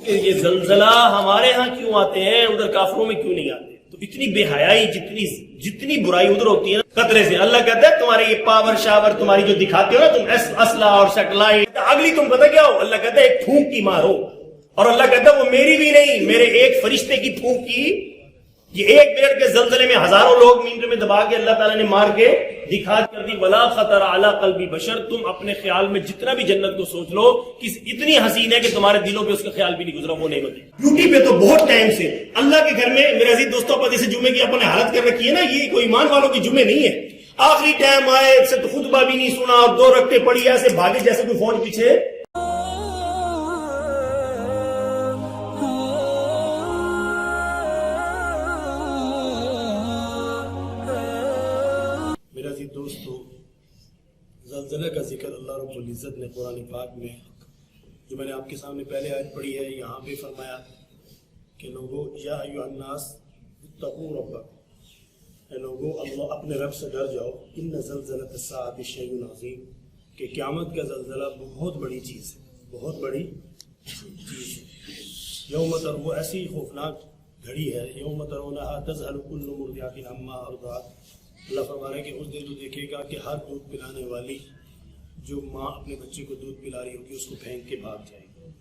کہ یہ زلزلہ ہمارے ہاں کیوں آتے ہیں ادھر کافروں میں کیوں نہیں آتے؟ تو اتنی بے حیائی جتنی برائی ادھر ہوتی ہے نا قطرے سے، اللہ کہتا ہے تمہارے یہ پاور شاور تمہاری جو دکھاتے ہو نا تم اسلحہ اور سیٹلائٹ، اگلی تم پتہ کیا ہو؟ اللہ کہتا ہے ایک پھونک کی مارو، اور اللہ کہتا ہے وہ میری بھی نہیں، میرے ایک فرشتے کی پھونک کی۔ یہ ایک منٹ کے زلزلے میں ہزاروں لوگ مینٹ میں دبا کے اللہ تعالیٰ نے مار کے دکھا کر دی۔ ولا خطر علی قلبی بشر، تم اپنے خیال میں جتنا بھی جنت کو سوچ لو کہ اتنی حسین ہے کہ تمہارے دلوں پہ اس کا خیال بھی نہیں گزرا، وہ نعمت ہے۔ ڈیوٹی پہ تو بہت ٹائم سے اللہ کے گھر میں میرے عزیز دوستوں پر جیسے جمعے کی اپنے حالت کر رکھی ہے نا، یہ کوئی ایمان والوں کی جمعے نہیں ہے۔ آخری ٹائم آئے سے تو خطبہ بھی نہیں سنا اور 2 رکعتیں پڑھی ایسے بھاگے جیسے کوئی فوج پیچھے۔ دوستو، زلزلہ کا ذکر اللہ رب العزت نے قرآن پاک میں، جو میں نے آپ کے سامنے پہلے آیت پڑھی ہے، یہاں پہ فرمایا کہ لوگو یا ایھا الناس اتقوا ربکم، اے لوگو اللہ اپنے رب سے ڈر جاؤ، ان زلزلۃ الساعۃ شیء عظیم، کہ قیامت کا زلزلہ بہت بڑی چیز ہے، بہت بڑی چیز ہے۔ یوم تر، وہ ایسی خوفناک گھڑی ہے، یوم ترونھا تذہل کل مرضعۃ عما ارضعت، اللہ فرما رہا ہے کہ اس دن تو دیکھے گا کہ ہر دودھ پلانے والی جو ماں اپنے بچے کو دودھ پلا رہی ہوگی اس کو پھینک کے بھاگ جائے گی،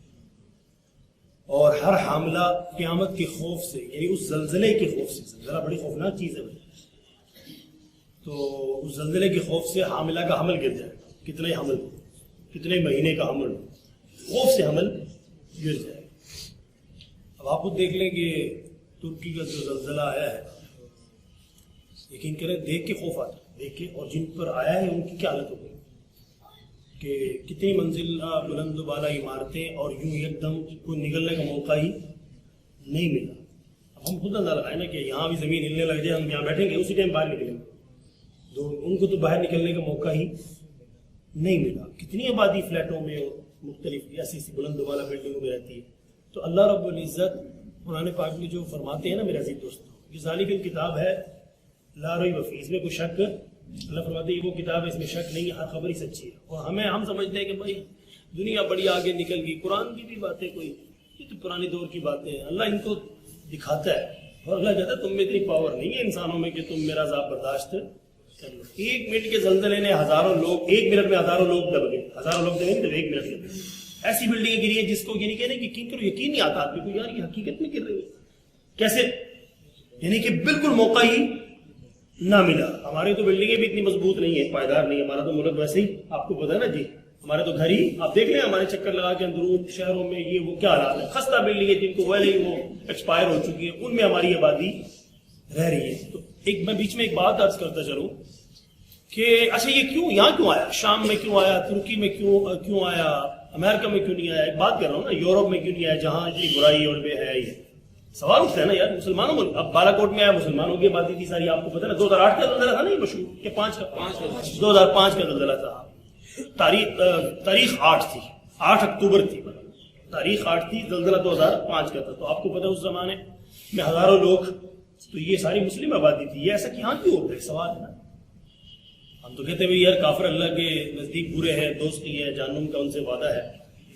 اور ہر حاملہ قیامت کے خوف سے، یعنی اس زلزلے کے خوف سے، زلزلہ بڑی خوفناک چیز ہے بھائی، تو اس زلزلے کے خوف سے حاملہ کا حمل گر جائے گا، کتنے مہینے کا حمل، خوف سے حمل گر جائے گا۔ اب آپ خود دیکھ لیں کہ ترکی کا جو زلزلہ آیا ہے، یقین کریں دیکھ کے خوف آتا ہے، دیکھ کے، اور جن پر آیا ہے ان کی کیا حالت ہوگی کہ کتنی منزل بلند و بالا عمارتیں، اور یوں ایک دم کوئی نکلنے کا موقع ہی نہیں ملا۔ اب ہم خود اندازہ لگائیں نا کہ یہاں بھی زمین ہلنے لگ جائے، ہم یہاں بیٹھیں گے اسی ٹائم باہر نکلیں گے، تو ان کو تو باہر نکلنے کا موقع ہی نہیں ملا۔ کتنی آبادی فلیٹوں میں مختلف ایسی بلند و بالا بلڈنگوں میں رہتی ہے۔ تو اللہ رب العزت قرآن پاک میں جو فرماتے ہیں نا میرے عزیز دوستوں، یہ ذالک الکتاب ہے لا ریب فیہ، اس میں کوئی شک، اللہ فرماتے ہیں یہ وہ کتاب ہے اس میں شک نہیں ہے، ہر خبر ہی سچی ہے۔ اور ہم سمجھتے ہیں کہ بھائی دنیا بڑی آگے نکل گئی، قرآن کی بھی باتیں کوئی، یہ تو پرانے دور کی باتیں ہیں، اللہ ان کو دکھاتا ہے، اور اللہ کہتا ہے تم میں اتنی پاور نہیں ہے انسانوں میں کہ تم میرا عذاب برداشت کر لو۔ 1 منٹ کے زلزلے نے ہزاروں لوگ، 1 منٹ میں ہزاروں لوگ دب گئے، ہزاروں لوگ دبے نہیں، تو 1 منٹ میں ایسی بلڈنگیں گری ہیں جس کو یعنی کہنے کہ یقین نہیں آتا آدمی کو، یار یہ حقیقت میں گر رہی ہے کیسے، یعنی کہ بالکل موقع ہی نہ ملا۔ ہماری تو بلڈنگیں بھی اتنی مضبوط نہیں ہے، پائیدار نہیں ہے، ہمارا تو ملک ویسے ہی آپ کو پتا ہے نا جی، ہمارے تو گھر ہی آپ دیکھ لیں، ہمارے چکر لگا کے اندرون شہروں میں یہ وہ کیا حالات ہے، خستہ بلڈنگیں جن کو ویسے ہی وہ ایکسپائر ہو چکی ہیں، ان میں ہماری آبادی رہ رہی ہے۔ تو میں بیچ میں ایک بات عرض کرتا چلوں کہ اچھا یہ کیوں یہاں کیوں آیا، شام میں کیوں آیا، ترکی میں کیوں آیا، امریکہ میں کیوں نہیں آیا؟ ایک بات کر رہا ہوں نا، یورپ میں کیوں نہیں آیا جہاں اتنی برائی اور بے حیائی ہے؟ سوال اٹھتا ہے نا یار، مسلمانوں میں اب بالا کوٹ میں آیا، مسلمانوں کی آبادی تھی ساری، آپ کو پتا نا 2008 کا زلزلہ تھا نا، یہ مشہور کہ 2005 کا زلزلہ تھا، تاریخ 8 تھی، 8 اکتوبر تھی، تاریخ 8 تھی، زلزلہ 2005 کا تھا۔ تو آپ کو پتا اس زمانے میں ہزاروں لوگ، تو یہ ساری مسلم آبادی تھی، یہ ایسا کہاں کیوں ہوتا ہے؟ سوال ہے نا۔ ہم تو کہتے ہیں یار کافر اللہ کے نزدیک برے ہیں، دوستی ہے، جہنم کا ان سے وعدہ ہے،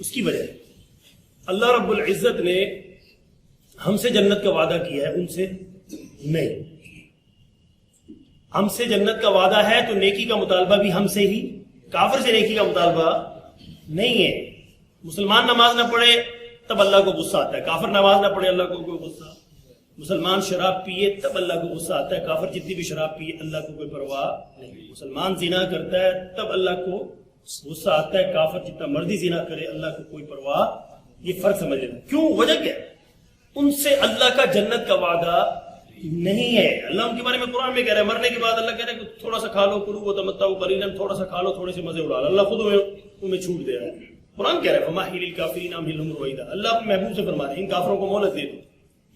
اس کی وجہ ہے اللہ رب العزت نے ہم سے جنت کا وعدہ کیا ہے، ان سے نہیں۔ ہم سے جنت کا وعدہ ہے تو نیکی کا مطالبہ بھی ہم سے ہی، کافر سے نیکی کا مطالبہ نہیں ہے۔ مسلمان نماز نہ پڑھے تب اللہ کو غصہ آتا ہے، کافر نماز نہ پڑھے اللہ کو کوئی غصہ، مسلمان شراب پیے تب اللہ کو غصہ آتا ہے، کافر جتنی بھی شراب پیے اللہ کو کوئی پرواہ نہیں۔ مسلمان زنا کرتا ہے تب اللہ کو غصہ آتا ہے، کافر جتنا مرضی زنا کرے اللہ کو کوئی پرواہ، یہ فرق سمجھ لینا۔ کیوں؟ وجہ کیا ہے؟ ان سے اللہ کا جنت کا وعدہ نہیں ہے۔ اللہ ان کے بارے میں قرآن میں کہہ رہا ہے، مرنے کے بعد اللہ کہہ رہا ہے کہ تھوڑا سا کھا لو، کرو وتمتعوا قلیلا، تھوڑا سا کھا لو، تھوڑے سے مزے اڑا لو، اللہ خود انہیں چھوٹ دے رہا ہے۔ قرآن کہہ رہا ہے فمہل للکافرین امہلہم رویدا، اللہ اپنے محبوب سے فرما رہے ہیں ان کافروں کو مہلت دے دو،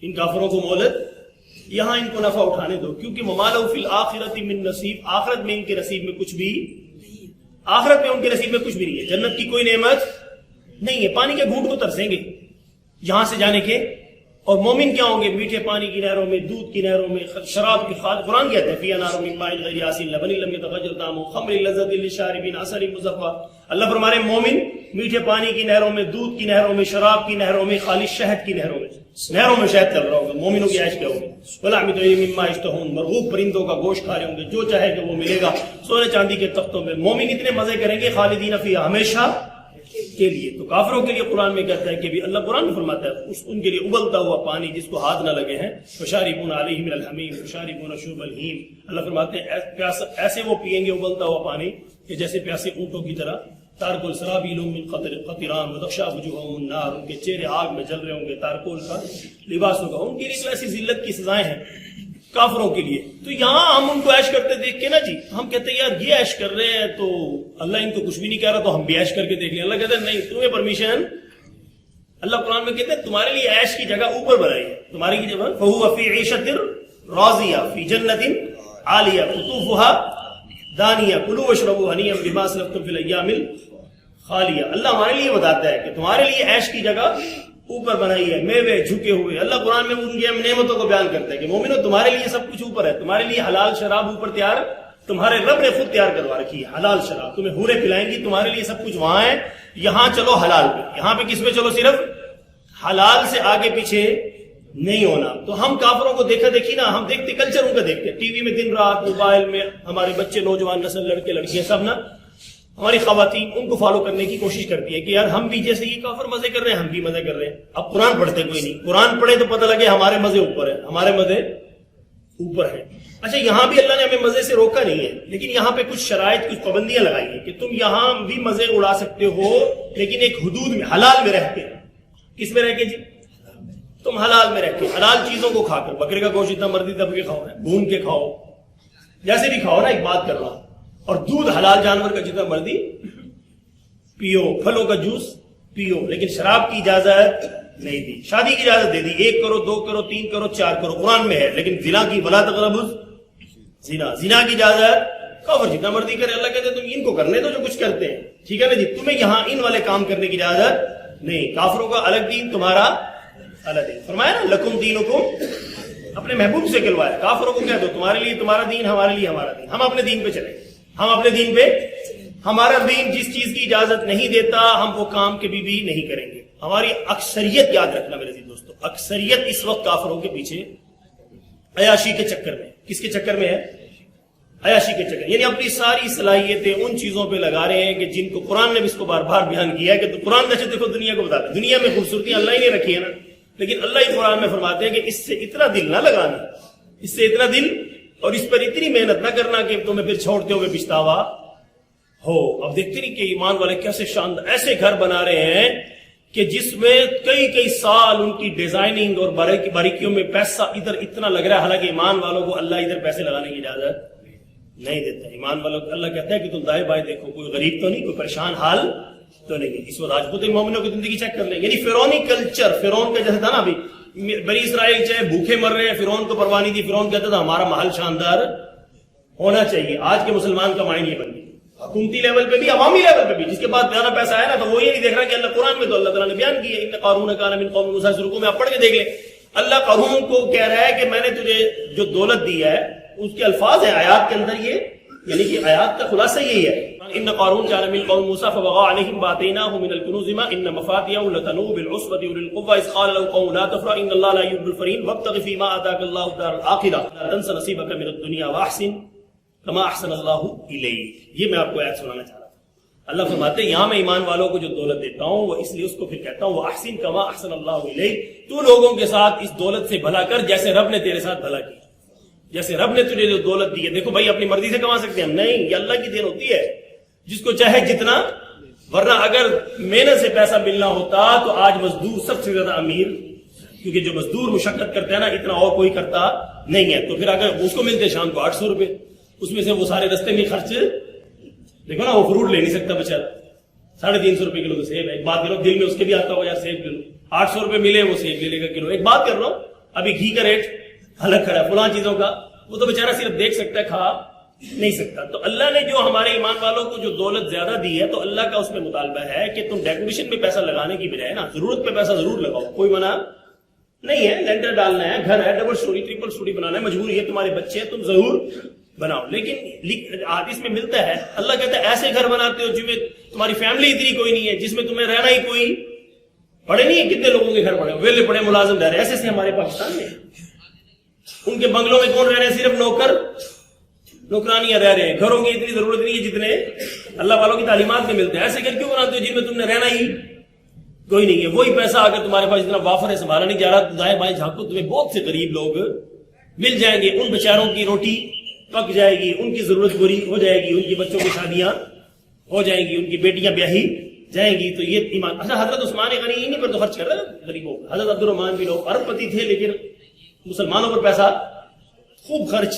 ان کافروں کو مہلت، یہاں ان کو نفع اٹھانے دو، کیونکہ وما لہ فی الآخرۃ من نصیب، آخرت میں ان کے نصیب میں کچھ بھی، آخرت میں ان کے نصیب میں کچھ بھی نہیں ہے، جنت کی کوئی نعمت نہیں ہے، پانی کے گھونٹ کو ترسیں گے یہاں سے جانے کے، اور مومن کیا ہوں گے؟ میٹھے پانی کی نہروں میں، دودھ کی نہروں میں، شراب کی خالص، قرآن کہتے ہیں فیہا نہر من ماء غیر آسن لبن لم یتغیر طعمہ خمر لذۃ للشاربین عسل مصفی، اللہ فرما رہے ہیں مومن میٹھے پانی کی نہروں میں، دودھ کی نہروں میں، شراب کی نہروں میں، خالص شہد کی نہروں میں شہد چل رہا ہوگا. مومنوں کی عیش کیا ہوگی؟ مما یشتہون، مرغوب پرندوں کا گوشت کھا رہے ہوں گے، جو چاہے کہ وہ ملے گا سونے چاندی کے تختوں میں. مومن اتنے مزے کریں گے خالدین فیہا، ہمیشہ کے لیے. تو کافروں کے لیے قرآن میں کہتا ہے کہ بھی اللہ قرآن میں فرماتا ہے ان کے لیے ابلتا ہوا پانی جس کو ہاتھ نہ لگے ہیں. فشاربون علیہ من الحمیم فشاربون شرب الہیم. اللہ فرماتے ہیں ایسے وہ پیئیں گے ابلتا ہوا پانی کہ جیسے پیاسے اونٹوں کی طرح. تارکل سرابیل من قطران وتغشا وجوہهم النار، ان کے چہرے آگ میں جل رہے ہوں گے، تارکول کا لباس ہوگا. ان کے لیے تو ایسی ذلت کی سزائیں ہیں کافروں کے لیے. تو یہاں ہم ان کو عیش کرتے دیکھ کے نا جی ہم کہتے ہیں یار یہ عیش کر رہے ہیں تو اللہ ان کو کچھ بھی نہیں کہہ رہا تو ہم بھی عیش کر کے دیکھ لیں. اللہ کہتے ہیں نہیں، تمہیں پرمیشن. اللہ قرآن میں کہتے ہیں تمہارے لیے عیش کی جگہ اوپر بنائی ہے، تمہاری کی جگہ فہو فی عیشۃ راضیہ فی جنۃ عالیہ قطوفها دانیہ کلوا واشربوا ہنیئا بما اسلفتم فی الایام الخالیہ. اللہ ہمارے لیے بتاتا ہے کہ تمہارے لیے عیش کی جگہ اوپر بنائی ہے، میوے جھکے ہوئے. اللہ قرآن میں ان کی نعمتوں کو بیان کرتا ہے کہ مومنو تمہارے لیے سب کچھ اوپر ہے، تمہارے لیے حلال شراب اوپر تیار، تمہارے رب نے خود تیار کروا رکھی ہے حلال شراب. تمہیں حوریں پلائیں گی، تمہارے لیے سب کچھ وہاں ہے. یہاں چلو حلال پہ، یہاں پہ کس میں چلو؟ صرف حلال سے آگے پیچھے نہیں ہونا. تو ہم کافروں کو دیکھا دیکھی نا، ہم دیکھتے کلچر ان کا دیکھتے ٹی وی میں دن رات، موبائل میں ہمارے بچے، نوجوان نسل، لڑکے لڑکیاں سب نا، ہماری خواتین ان کو فالو کرنے کی کوشش کرتی ہے کہ یار ہم بھی جیسے یہ کافر مزے کر رہے ہیں ہم بھی مزے کر رہے ہیں. اب قرآن پڑھتے کوئی نہیں، قرآن پڑھے تو پتہ لگے ہمارے مزے اوپر ہے، ہمارے مزے اوپر ہے. اچھا یہاں بھی اللہ نے ہمیں مزے سے روکا نہیں ہے، لیکن یہاں پہ کچھ شرائط، کچھ پابندیاں لگائی ہیں کہ تم یہاں بھی مزے اڑا سکتے ہو لیکن ایک حدود میں، حلال میں رہ کے. کس میں رہ کے جی؟ تم حلال میں رہ کے، حلال چیزوں کو کھا کر. بکرے کا گوشت اتنا مرضی دب کے کھاؤ، بھون کے کھاؤ، جیسے بھی کھاؤ نا، ایک بات کر رہا ہوں. اور دودھ حلال جانور کا جتنا مرضی پیو، پھلوں کا جوس پیو، لیکن شراب کی اجازت نہیں دی. شادی کی اجازت دے دی، 1 کرو 2 کرو 3 کرو 4 کرو قرآن میں ہے، لیکن زنا کی ولا تقربوا الزنا، زنا کی اجازت کافر جتنا مرضی کرے. اللہ کہتے ہیں تم ان کو کرنے دو جو کچھ کرتے ہیں، ٹھیک ہے نا جی، تمہیں یہاں ان والے کام کرنے کی اجازت نہیں. کافروں کا الگ دین، تمہارا الگ دین. فرمایا نا لکم دینکم، اپنے محبوب سے کہلوایا. کافروں کو کہہ دو تمہارے لیے تمہارا دین، ہمارے لیے ہمارا دین. ہم اپنے دین پہ چلیں، ہم اپنے دین پہ، ہمارا دین جس چیز کی اجازت نہیں دیتا ہم وہ کام کبھی بھی نہیں کریں گے. ہماری اکثریت، یاد رکھنا میرے عزیز دوستو، اکثریت اس وقت کافروں کے پیچھے عیاشی کے چکر میں. کس کے چکر میں ہے؟ عیاشی کے چکر. یعنی اپنی ساری صلاحیتیں ان چیزوں پہ لگا رہے ہیں کہ جن کو قرآن نے بھی اس کو بار بار بیان کیا ہے کہ قرآن کا دیکھو دنیا کو بتاتا ہے دنیا میں خوبصورتی اللہ ہی نے رکھی ہے نا، لیکن اللہ ہی قرآن میں فرماتے ہیں کہ اس سے اتنا دل نہ لگانا، اس سے اتنا دل اور اس پر اتنی محنت نہ کرنا کہ تمہیں پھر چھوڑتے ہوئے پچھتاوا ہو. اب دیکھتے نہیں کہ ایمان والے کیسے شاندار ایسے گھر بنا رہے ہیں کہ جس میں کئی سال ان کی ڈیزائننگ اور باریکیوں میں پیسہ ادھر اتنا لگ رہا ہے، حالانکہ ایمان والوں کو اللہ ادھر پیسے لگانے کی اجازت نہیں دیتا. ایمان والوں کو اللہ کہتا ہے کہ تم دائیں بائیں دیکھو، کوئی غریب تو نہیں، کوئی پریشان حال تو نہیں. اس وقت آج خود مومنوں کی زندگی چیک کر لیں. یعنی فرعونی کلچر، فرعون کا جیسے تھا نا، ابھی بنی اسرائیل چاہے بھوکے مر رہے ہیں، فرعون کو پرواہ نہیں تھی. فرعون کہتا تھا ہمارا محل شاندار ہونا چاہیے. آج کے مسلمان کا مائنڈ یہ بن گیا، حکومتی لیول پہ بھی، عوامی لیول پہ بھی. جس کے پاس زیادہ پیسہ ہے نا تو وہ یہ نہیں دیکھ رہا کہ اللہ قرآن میں تو اللہ تعالیٰ نے بیان کیا ہے ان قارون کان من قوم موسیٰ، رکوع میں آپ پڑھ کے دیکھ لیں. اللہ قارون کو کہہ رہا ہے کہ میں نے تجھے جو دولت دی ہے، اس کے الفاظ ہیں آیات کے اندر، یہ یعنی کہ آیات کا خلاصہ یہی ہے. ان قارون كان من قوم موسى فبغى عليهم واتيناه من الكنوز ما ان مفاتيحه لتنوء بالعصبة اولي القوة اذ قال له قوم لا تفرح ان الله لا يحب الفرحين وابتغ فيما آتاك الله الدار الآخرة لا تنس نصيبك من الدنيا واحسن كما احسن الله اليك. یہ میں آپ کو آیت سنانا چاہ رہا تھا. اللہ فرماتے ہیں یہاں میں ایمان والوں کو جو دولت دیتا ہوں وہ اس لیے اس کو پھر کہتا ہوں واحسن كما احسن الله اليك، تو لوگوں کے ساتھ اس دولت سے بھلا کر جیسے رب نے تیرے ساتھ بھلا کیا. جیسے رب نے تجھے جو دولت دی ہے، دیکھو بھائی اپنی مرضی سے کما سکتے ہیں نہیں، یہ اللہ کی دین ہوتی ہے، جس کو چاہے جتنا. ورنہ اگر محنت سے پیسہ ملنا ہوتا تو آج مزدور سب سے زیادہ امیر، کیونکہ جو مزدور مشقت کرتے ہیں نا اتنا اور کوئی کرتا نہیں ہے. تو پھر اگر اس کو ملتے شام کو 800 روپے، اس میں سے وہ سارے رستے میں خرچ، دیکھو نا وہ فروٹ لے نہیں سکتا بیچارہ، 350 روپے کلو تو سیب ہے. ایک بات کرو دل میں اس کے بھی آتا ہوگا یار سیب کلو 800 روپے ملے وہ سیب لے لے گا کلو. ایک بات کر رہا ہوں ابھی گھی کا ریٹ الگ کھڑا ہے، فلاں چیزوں کا، وہ تو بیچارہ صرف دیکھ سکتا ہے، کھا نہیں سکتا. تو اللہ نے جو ہمارے ایمان والوں کو جو دولت زیادہ دی ہے تو اللہ کا اس میں مطالبہ ہے کہ تم ڈیکوریشن پہ پیسہ لگانے کی بجائے نا ضرورت پہ پیسہ ضرور لگاؤ، کوئی منع نہیں ہے. لینٹر ڈالنا ہے، گھر ہے، ڈبل سٹوری ٹرپل سٹوری بنانا ہے، مجبوری ہے، تمہارے بچے ہیں، تم ضرور بناؤ. لیکن حدیث میں ملتا ہے اللہ کہتا ہے ایسے گھر بناتے ہو جن میں تمہاری فیملی اتنی کوئی نہیں ہے, جس میں تمہیں رہنا ہی کوئی پڑے نہیں ہے. کتنے لوگوں کے گھر پڑے ویلے پڑے ملازم رہ رہے, ایسے ہمارے پاکستان میں. ان کے بنگلوں میں کون رہ رہے ہیں؟ صرف نوکرانیاں رہ رہے ہیں. گھروں کی اتنی ضرورت نہیں ہے جتنے اللہ والوں کی تعلیمات میں ملتے ہیں. ایسے گھر کیوں بناتے ہو جن میں تم نے رہنا ہی کوئی نہیں ہے؟ وہی پیسہ اگر تمہارے پاس اتنا وافر ہے, سنبھالا نہیں جا رہا, دائیں بائیں جھانکو تمہیں بہت سے غریب لوگ مل جائیں گے. ان بیچاروں کی روٹی پک جائے گی, ان کی ضرورت پوری ہو جائے گی, ان کے بچوں کی شادیاں ہو جائیں گی, ان کی بیٹیاں بیاہی جائیں گی. تو یہ ایمان. اچھا, حضرت عثمان غنی انہیں پر تو خرچ کر رہا ہے غریبوں. حضرت عبد الرحمان بھی لوگ ارب پتی تھے, لیکن مسلمانوں پر پیسہ خوب خرچ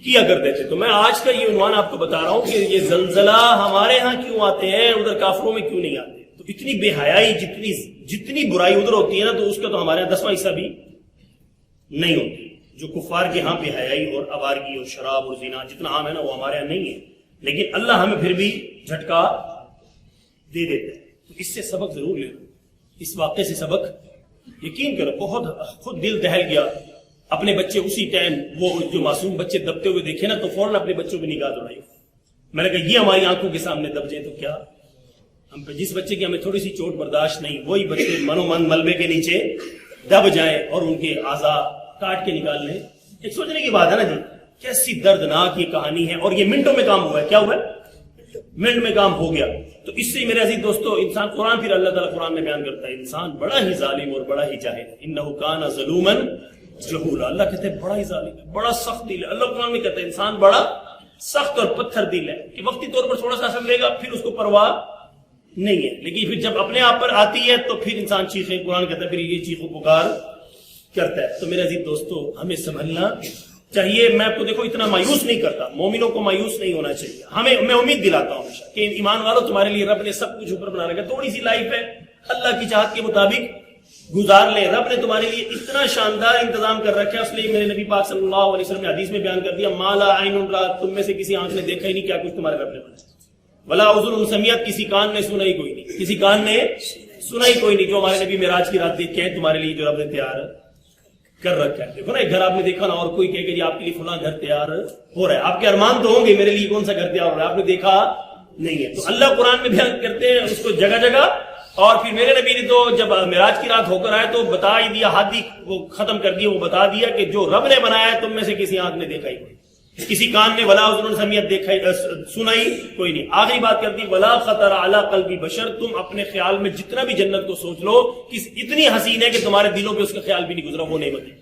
کیا کرتے تھے. تو میں آج کا یہ عنوان آپ کو بتا رہا ہوں کہ یہ زلزلہ ہمارے ہاں کیوں آتے ہیں, ادھر کافروں میں کیوں نہیں آتے. تو اتنی بے حیائی, جتنی برائی ادھر ہوتی ہے نا, تو اس کا تو ہمارے یہاں 10واں حصہ بھی نہیں ہوتی. جو کفار کے ہاں بے حیائی اور آوارگی اور شراب اور زنا جتنا عام ہے نا, وہ ہمارے یہاں نہیں ہے. لیکن اللہ ہمیں پھر بھی جھٹکا دے دیتا ہے. تو اس سے سبق ضرور لینا, اس واقعے سے سبق یقین کرو. بہت خود دل دہل گیا. اپنے بچے اسی ٹائم, وہ جو معصوم بچے دبتے ہوئے دیکھے نا, تو فوراً اپنے بچوں پہ نگاہ دوڑائی. میں نے کہا یہ ہماری آنکھوں کے سامنے دب جائے تو کیا ہم پہ. جس بچے کی ہمیں تھوڑی سی چوٹ برداشت نہیں, وہی بچے منو من ملبے کے نیچے دب جائیں اور ان کے اعضاء کاٹ کے نکال لیں. ایک سوچنے کی بات ہے نا جی, کیسی دردناک یہ کہانی ہے. اور یہ منٹوں میں کام ہوا ہے. کیا ہوا ہے؟ منٹ میں کام ہو گیا. تو اس سے میرے عزیز دوستو, انسان قرآن, پھر اللہ تعالیٰ قرآن میں بیان کرتا ہے انسان بڑا ہی ظالم اور بڑا ہی جاہل ہے. انہ کان ظلوما جہولا. اللہ کہتے ہیں بڑا ہی ظالم ہے, بڑا سخت دل ہے. اللہ قرآن میں کہتا ہے انسان بڑا سخت اور پتھر دل ہے, کہ وقتی طور پر تھوڑا سا اثر لے گا, پھر اس کو پرواہ نہیں ہے. لیکن پھر جب اپنے آپ پر آتی ہے تو پھر انسان چیخیں, قرآن کہتا ہے پھر یہ چیخو پکار کرتا ہے. تو میرے عزیز دوستو, ہمیں سنبھلنا چاہیے. میں آپ کو دیکھو اتنا مایوس نہیں کرتا, مومنوں کو مایوس نہیں ہونا چاہیے. میں امید دلاتا ہوں ہمیشہ کہ ایمان والوں, تمہارے لیے رب نے سب کچھ اوپر بنا رکھا ہے. تھوڑی سی لائف ہے, اللہ کی چاہت کے مطابق گزار لیں. رب نے تمہارے لیے اتنا شاندار انتظام کر رکھا ہے. اس لیے میرے نبی پاک صلی اللہ علیہ وسلم نے حدیث میں بیان کر دیا, مالا عین رات, تم میں سے کسی آنکھ نے دیکھا ہی نہیں کیا کچھ تمہارے رب نے بنایا. ولا اذن سمیعت, کسی کان نے سنا ہی کوئی نہیں, کسی کان نے سنا ہی کوئی نہیں جو ہمارے نبی معراج کی رات دیکھ کے ہیں تمہارے لیے جو رب نے تیار کر رکھا ہے. دیکھو نا, ایک گھر آپ نے دیکھا نا, اور کوئی کہے کہ جی آپ کے لیے فلاں گھر تیار ہو رہا ہے. آپ کے ارمان تو ہوں گے, میرے لیے کون سا گھر تیار ہو رہا ہے, آپ نے دیکھا نہیں ہے. تو اللہ قرآن میں بیان کرتے ہیں اس کو جگہ جگہ. اور پھر میرے نبی نے تو جب معراج کی رات ہو کر آئے تو بتا ہی دیا, حادی وہ ختم کر دیا, وہ بتا دیا کہ جو رب نے بنایا ہے تم میں سے کسی آنکھ نے دیکھا ہی نہیں, کسی کان نے ولا اذن سمیعت دیکھا سنا ہی کوئی نہیں. آخری بات کر دی, ولا خطر علی قلب بشر, تم اپنے خیال میں جتنا بھی جنت کو سوچ لو کہ اتنی حسین ہے کہ تمہارے دلوں پہ اس کا خیال بھی نہیں گزرا. وہ نعمتیں,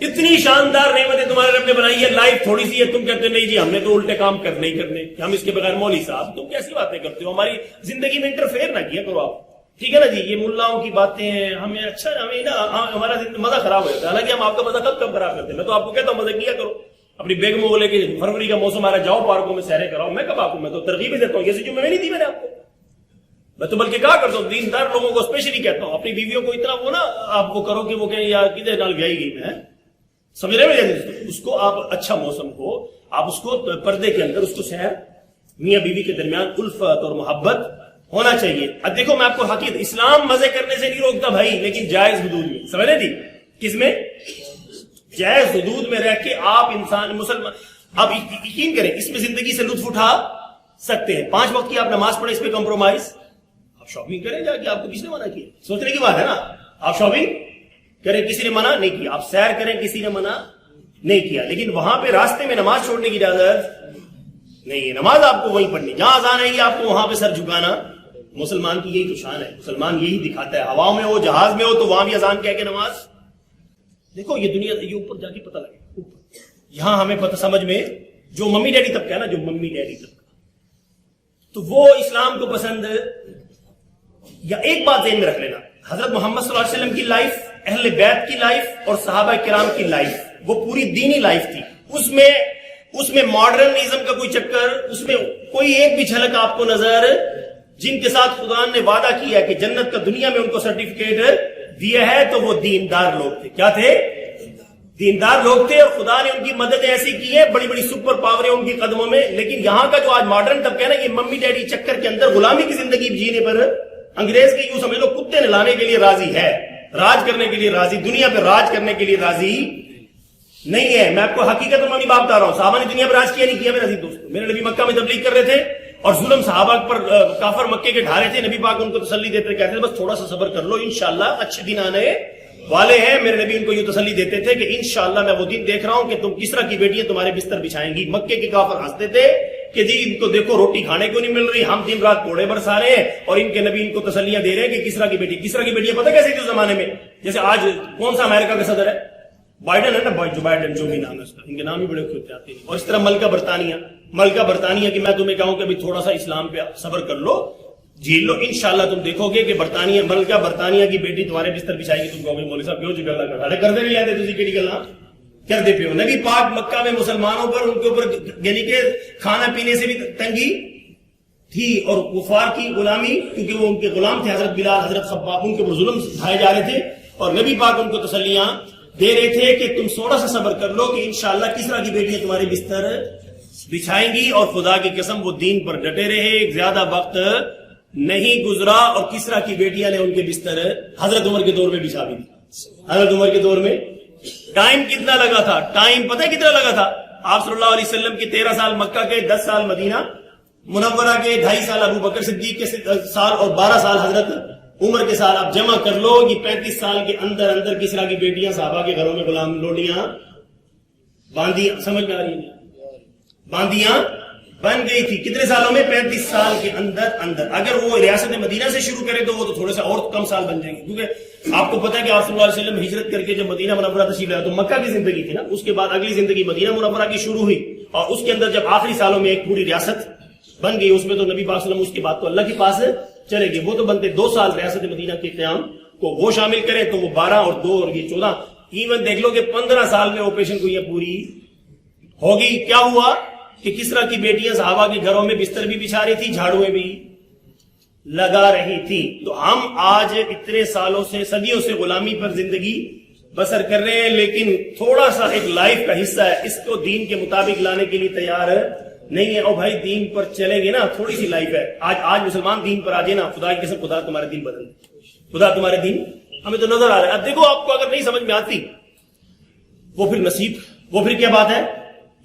اتنی شاندار نعمتیں تمہارے رب نے بنائی ہے. لائف تھوڑی سی ہے, تم کہتے نہیں جی ہم نے تو الٹے کام کرنے ہی کرنے, کہ ہم اس کے بغیر مولوی صاحب, تم کیسی باتیں کرتے ہو, ہماری زندگی میں انٹرفیئر نہ کیا کرو آپ. ٹھیک ہے نا جی, یہ ملاؤں کی باتیں ہیں, ہمیں اچھا ہمیں نا ہمارا مزہ خراب ہو جاتا ہے. حالانکہ ہم آپ کا مزہ کب خراب کرتے ہیں. میں تو آپ کو کہتا ہوں مزہ کیا کرو, اپنی بیگموں کو لے کے فروری کا موسم آ رہا ہے, جاؤ پارکوں میں سیریں کراؤ. میں کب آپ کو, میں تو ترغیب دیتا ہوں, یہ جو میں نہیں دی میں نے آپ کو. میں تو بلکہ کہا کرتا ہوں, دیندار لوگوں کو اسپیشلی کہتا ہوں, اپنی بیویوں کو اتنا وہ نا آپ کو کرو کہ وہ کہیں یا کدھر ڈال گئی گئی میں, سمجھ رہے ہیں, اس کو آپ اچھا موسم کو آپ اس کو پردے کے اندر اس کو سیر, میاں بیوی کے درمیان الفت اور محبت ہونا چاہیے. اب دیکھو میں آپ کو حقیقت, اسلام مزے کرنے سے نہیں روکتا بھائی, لیکن جائز حدود میں. سمجھ رہے جی, کس میں؟ جائز حدود میں رہ کے آپ انسان مسلمان, آپ یقین کریں اس میں زندگی سے لطف اٹھا سکتے ہیں. 5 وقت کی آپ نماز پڑھیں, اس پہ کمپرومائز. آپ شاپنگ کریں جا کے, آپ کو کس نے منع کیا؟ سوچنے کی بات ہے نا. آپ شاپنگ کریں, کسی نے منع نہیں کیا. آپ سیر کریں, کسی نے منع نہیں کیا. لیکن وہاں پہ راستے میں نماز چھوڑنے کی اجازت نہیں ہے. نماز آپ کو وہیں پڑھنی, جہاں اذان ہے آپ کو وہاں پہ سر جھکانا. مسلمان کی یہی تو شان ہے, مسلمان یہی دکھاتا ہے. ہواؤں میں ہو, جہاز میں ہو, تو وہاں بھی اذان کہہ کے نماز. دیکھو یہ دنیا, یہ اوپر جا کے پتہ لگے, یہاں ہمیں پتہ سمجھ میں, جو ممی ڈیڈی طبقہ ہے نا, جو ممی ڈیڈی طبقہ, تو وہ اسلام کو پسند. یا ایک بات ذہن میں رکھ لینا, حضرت محمد صلی اللہ علیہ وسلم کی لائف, اہل بیت کی لائف اور صحابہ کرام کی لائف, وہ پوری دینی لائف تھی. اس میں ماڈرنزم کا کوئی چکر, اس میں کوئی ایک بھی جھلک آپ کو نظر, جن کے ساتھ خدا نے وعدہ کیا کہ جنت کا دنیا میں ان کو سرٹیفکیٹ دیا ہے, تو وہ دیندار لوگ تھے. کیا تھے؟ دیندار لوگ تھے. اور خدا نے ان کی مددیں ایسی کی ہیں, بڑی بڑی سپر پاوریں ان کی قدموں میں. لیکن یہاں کا جو آج ماڈرن طبقہ ہے نا, یہ ممی ڈیڈی چکر کے اندر غلامی کی زندگی جینے پر, انگریز کے یوں سمجھ لو کتے نلانے کے لیے راضی ہے, راج کرنے کے لیے راضی, دنیا پہ راج کرنے کے لیے راضی نہیں ہے. میں آپ کو حقیقت میں بات بتا رہا ہوں. صحابہ نے دنیا پر راج کیا نہیں کیا میرے عزیز دوستوں. میرے نبی مکہ میں تبلیغ کر رہے تھے اور ظلم صحابہ پر کافر مکے کے ڈھا رہے تھے. نبی پاک ان کو تسلی دیتے کہتے تھے بس تھوڑا سا صبر کر لو, انشاءاللہ اچھے دن آنے والے ہیں. میرے نبی ان کو یہ تسلی دیتے تھے کہ انشاءاللہ میں وہ دن دیکھ رہا ہوں کہ تم کس طرح کی بیٹیاں تمہارے بستر بچھائیں گی. مکے کے کافر ہنستے تھے کہ جی ان کو دیکھو روٹی کھانے کو نہیں مل رہی, ہم دن رات کوڑے برسا رہے ہیں, اور ان کے نبی ان کو تسلیاں دے رہے ہیں کہ کس طرح کی بیٹیاں پتہ کیسی تھی اس زمانے میں. جیسے آج کون سا امریکہ کا صدر ہے, بائیڈن ہے نا, جو بائیڈن جو بھی نام ہے اس کا, ان کے نام ہی بڑے کھلتے آتے ہیں. اور اس طرح ملکہ برطانیہ کی میں تمہیں کہوں کہ ابھی تھوڑا سا اسلام پہ صبر کر لو, جھیل لو, انشاءاللہ تم دیکھو گے کہ ملکہ برطانیہ کی بیٹی تمہارے بستر بچھائے گی. تم کہو گے مولوی صاحب کیوں گلا کر دے نہیں آتے تھی کیڑی گلا کر دے پیو. نبی پاک مکہ میں مسلمانوں پر ان کے اوپر یعنی کہ کھانا پینے سے بھی تنگی تھی اور کفار کی غلامی, کیونکہ وہ ان کے غلام تھے. حضرت بلال, حضرت خباب, ان کے اوپر ظلم ڈھائے جا رہے تھے اور نبی پاک ان کو تسلیاں دے رہے تھے کہ تم تھوڑا سا صبر کر لو کہ انشاءاللہ کس طرح کی بیٹیاں تمہارے بستر بچھائیں گی. اور خدا کی قسم وہ دین پر ڈٹے رہے, زیادہ وقت نہیں گزرا اور کس طرح کی بیٹیاں نے ان کے بستر حضرت عمر کے دور میں بچھا بھی دی. حضرت عمر کے دور میں ٹائم کتنا لگا تھا, ٹائم پتہ ہے کتنا لگا تھا. آپ صلی اللہ علیہ وسلم کے 13 سال مکہ کے, 10 سال مدینہ منورہ کے, 2.5 سال ابو بکر صدیق کے سال اور 12 سال حضرت عمر کے سال. آپ جمع کر لو کہ 35 سال کے اندر کس طرح کی بیٹیاں صحابہ کے گھروں میں غلام لوڈیاں باندیاں, سمجھ میں آ رہی ہیں, باندیاں بن گئی تھی. کتنے سالوں میں؟ 35 سال کے اندر. اگر وہ ریاست مدینہ سے شروع کرے تو وہ تو تھوڑے سے اور کم سال بن جائیں گے, کیونکہ آپ کو پتا ہے کہ آپ صلی اللہ علیہ وسلم ہجرت کر کے جب مدینہ منورہ تشریف لائے تو مکہ کی زندگی تھی نا, اس کے بعد اگلی زندگی مدینہ منورہ کی شروع ہوئی, اور اس کے اندر جب آخری سالوں میں ایک پوری ریاست بن گئی, اس میں تو نبی پاک صلی اللہ علیہ وسلم اس کے بعد تو اللہ کے پاس چلے گئے. وہ تو بنتے 2 سال ریاست مدینہ کے قیام کو وہ شامل کریں تو وہ 12 اور 2 اور یہ 14, ایون دیکھ لو کہ 15 سال میں آپریشن کو یہ پوری ہوگی. کیا ہوا کہ کس طرح کی بیٹیاں صحابہ کے گھروں میں بستر بھی بچھا رہی تھی, جھاڑویں بھی لگا رہی تھی. تو ہم آج اتنے سالوں سے, صدیوں سے غلامی پر زندگی بسر کر رہے ہیں, لیکن تھوڑا سا ایک لائف کا حصہ ہے, اس کو دین کے مطابق لانے کے لیے تیار نہیں ہے. اور بھائی دین پر چلیں گے نا, تھوڑی سی لائف ہے. آج مسلمان دین پر آ جائے نا, خدا کی قسم خدا تمہارے دین بدل دے, خدا تمہارے دین ہمیں تو نظر آ رہا ہے. اب دیکھو آپ کو اگر نہیں سمجھ میں آتی وہ پھر نصیب, وہ پھر کیا بات ہے.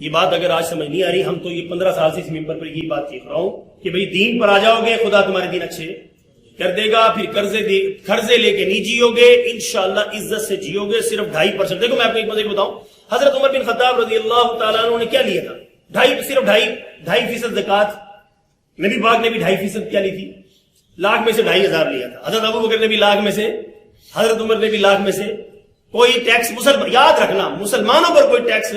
یہ بات اگر آج سمجھ نہیں آ رہی, ہم تو یہ 15 سال سے اس ممبر پر یہ بات سیکھ رہا ہوں کہ بھئی دین پر آ جاؤ گے, خدا تمہارے دین اچھے کر دے گا. پھر قرضے لے کے نہیں جیو گے, انشاءاللہ عزت سے جیو گے. صرف 2.5%. دیکھو میں آپ کو ایک مزے بتاؤں, حضرت عمر بن خطاب رضی اللہ تعالیٰ عنہ نے کیا لیا تھا, صرف 2.5% زکات. نبی پاک نے بھی 2.5% کیا لی تھی, لاکھ میں سے 2.5 ہزار لیا تھا. حضرت ابو بکر نے بھی لاکھ میں سے, حضرت عمر نے بھی لاکھ میں سے. کوئی ٹیکس یاد رکھنا, مسلمانوں پر کوئی ٹیکس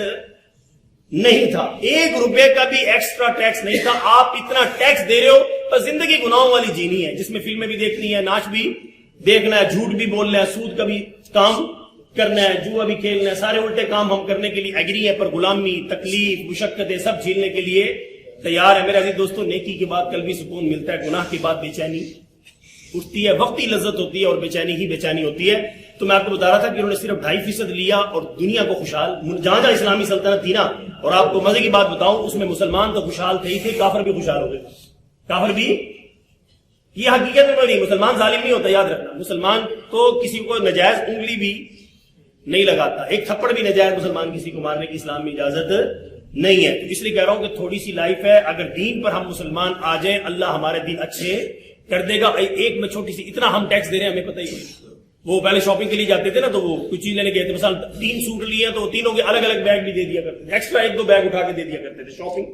نہیں تھا, 1 روپے کا بھی ایکسٹرا ٹیکس نہیں تھا. آپ اتنا ٹیکس دے رہے ہو, بس زندگی گناہوں والی جینی ہے, جس میں فلمیں بھی دیکھنی ہے, ناچ بھی دیکھنا ہے, جھوٹ بھی بولنا ہے, سود کا بھی کام کرنا ہے, جوا بھی کھیلنا ہے, سارے الٹے کام ہم کرنے کے لیے ایگری ہے, پر غلامی, تکلیف, مشقتیں سب جھیلنے کے لیے تیار ہے. میرے عزیز دوستو, نیکی کے بعد قلبی سکون ملتا ہے, گناہ کے بعد بے چینی اٹھتی ہے, وقتی لذت ہوتی ہے اور بے چینی ہی بے چینی ہوتی ہے. تو میں آپ کو بتا رہا تھا کہ انہوں نے صرف 2.5% لیا اور دنیا کو خوشحال, جہاں جہاں اسلامی سلطنت تھی نا, اور آپ کو مزے کی بات بتاؤں, اس میں مسلمان تو خوشحال تھے ہی تھے, کافر بھی خوشحال ہو گئے. کافر بھی, یہ حقیقت میں نہیں, مسلمان ظالم نہیں ہوتا, یاد رکھنا. مسلمان تو کسی کو نجائز انگلی بھی نہیں لگاتا, ایک تھپڑ بھی نجائز مسلمان کسی کو مارنے کی اسلام میں اجازت نہیں ہے. تو اس لیے کہہ رہا ہوں کہ تھوڑی سی لائف ہے, اگر دین پر ہم مسلمان آ جائیں, اللہ ہمارے دین اچھے کر دے گا. ایک میں چھوٹی سی, اتنا ہم ٹیکس دے رہے ہیں ہمیں پتہ ہی نہیں. وہ پہلے شاپنگ کے لیے جاتے تھے نا, تو وہ کچھ چیز لینے گئے تھے, مثلا 3 سوٹ لیے تو تینوں کے الگ الگ بیگ بھی دے دیا کرتے تھے, ایکسٹرا 1-2 بیگ اٹھا کے دے دیا کرتے تھے, شاپنگ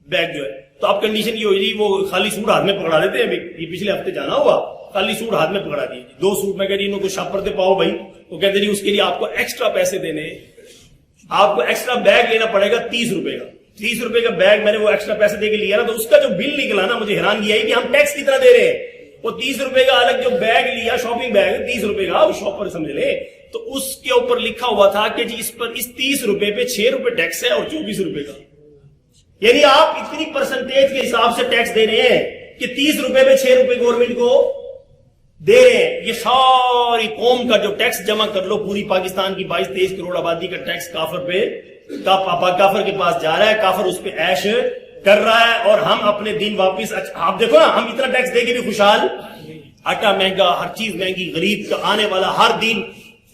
بیگ جو ہے. تو اب کنڈیشن یہ ہوئی, وہ خالی سوٹ ہاتھ میں پکڑا دیتے ہیں. یہ پچھلے ہفتے جانا ہوا, خالی سوٹ ہاتھ میں پکڑا دیے, 2 سوٹ میں کہہ رہی انہوں کو شاپ پڑتے پاؤ بھائی, وہ کہتے رہی اس کے لیے آپ کو ایکسٹرا پیسے دینے, آپ کو ایکسٹرا بیگ لینا پڑے گا 30 روپے کا. 30 روپے کا بیگ میں نے وہ ایکسٹرا پیسے دے کے لیا نا, تو اس کا جو بل نکلا نا, مجھے حیران کیا کہ ہم ٹیکس کتنا دے رہے ہیں. وہ 30 روپے کا الگ جو بیگ لیا, شاپنگ بیگ 30 روپے کا, وہ شاپ پر سمجھ لے, تو اس کے اوپر لکھا ہوا تھا کہ جی اس پر اس 30 روپے پہ 6 روپے ٹیکس ہے اور 24 روپے کا. یعنی آپ اتنی پرسنٹیج کے حساب سے ٹیکس دے رہے ہیں کہ 30 روپے پہ 6 روپے گورنمنٹ کو دے رہے ہیں. یہ ساری قوم کا جو ٹیکس جمع کر لو, پوری پاکستان کی 22-23 کروڑ آبادی کا ٹیکس کافر پہ, کافر کے پاس جا رہا ہے, کافر اس پہ عیش کر رہا ہے, اور ہم اپنے دین واپس. آپ دیکھو نا, ہم اتنا ٹیکس دے کے بھی خوشحال, آٹا مہنگا, ہر چیز مہنگی, غریب کا آنے والا ہر دن